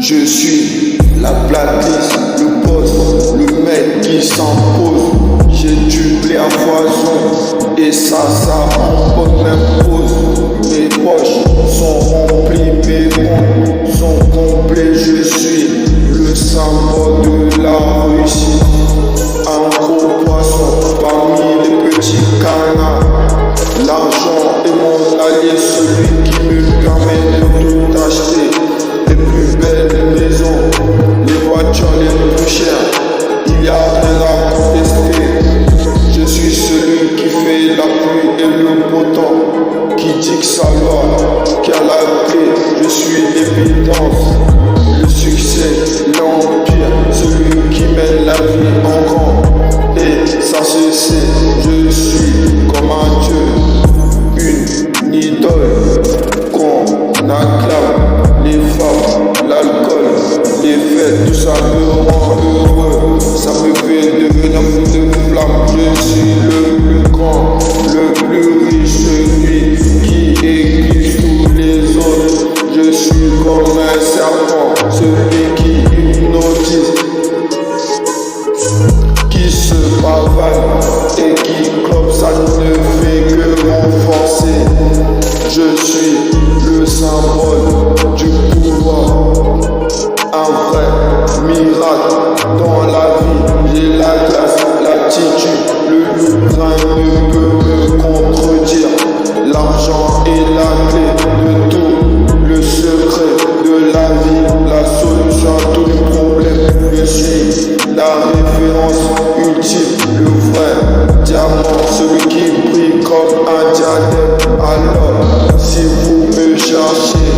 Je suis la blacklist, le boss, le mec qui s'impose. J'ai du blé à foison et ça m'impose. Mes poches sont remplies, mes comptes sont complets. Je suis le symbole de la réussite. Un gros poisson parmi les petits canards. L'argent est mon allié, celui qui me permet de tout acheter. Les plus belles maisons, les voitures les plus chères, il y a rien à contester. Je suis celui qui fait la pluie et le beau temps, qui dit que sa loi, qui a la clé. Je suis l'évidence, le succès, l'empire, celui qui mène la vie en grand. Et ça se sait, je suis comme un dieu, une idole qu'on acclame. Les femmes, l'alcool, les fêtes, tout ça me rend heureux. Ça me fait devenir fou de flamme. Je suis le plus grand, le plus riche, celui qui éclipse tous les autres. Je suis comme un serpent, celui qui hypnotise, qui se pavane et qui clope. Ça ne fait que renforcer. Je suis le symbole du pouvoir, un vrai miracle dans la vie. J'ai la classe, l'attitude, le grain ne peut me contredire. L'argent est la clé de tout, le secret de la vie, la solution à tous les problèmes. Je suis la référence ultime, le vrai diamant, celui qui brille comme un diadème. Alors, si vous me cherchez,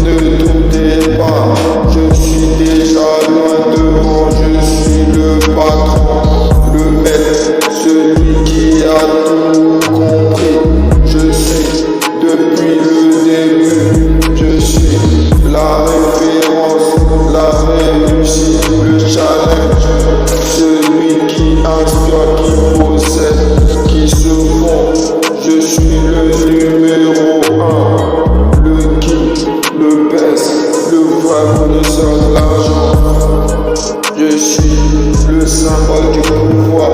ne doutez pas, je suis déjà loin devant. Je suis le patron, le maître, celui qui a tout compris. Je suis depuis le début, je suis la référence, la réussite, le challenge, celui qui inspire, qui possède, qui se fond. Je suis le numéro 1, le king, le best, le vrai connaisseur de l'argent. Je suis le symbole du pouvoir,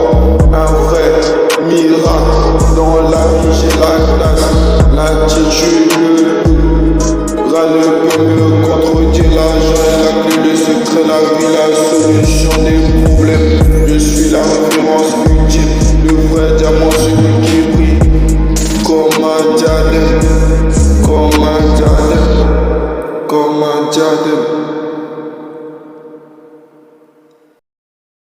un vrai miracle dans la vie. J'ai la classe, l'attitude, le goût. Rien ne peut me contredire. L'argent est la clé, le secret, la vie, la solution des problèmes. Je suis la référence ultime, le vrai diamant, celui qui brille comme un diadème, comme un diadème, comme un diadème.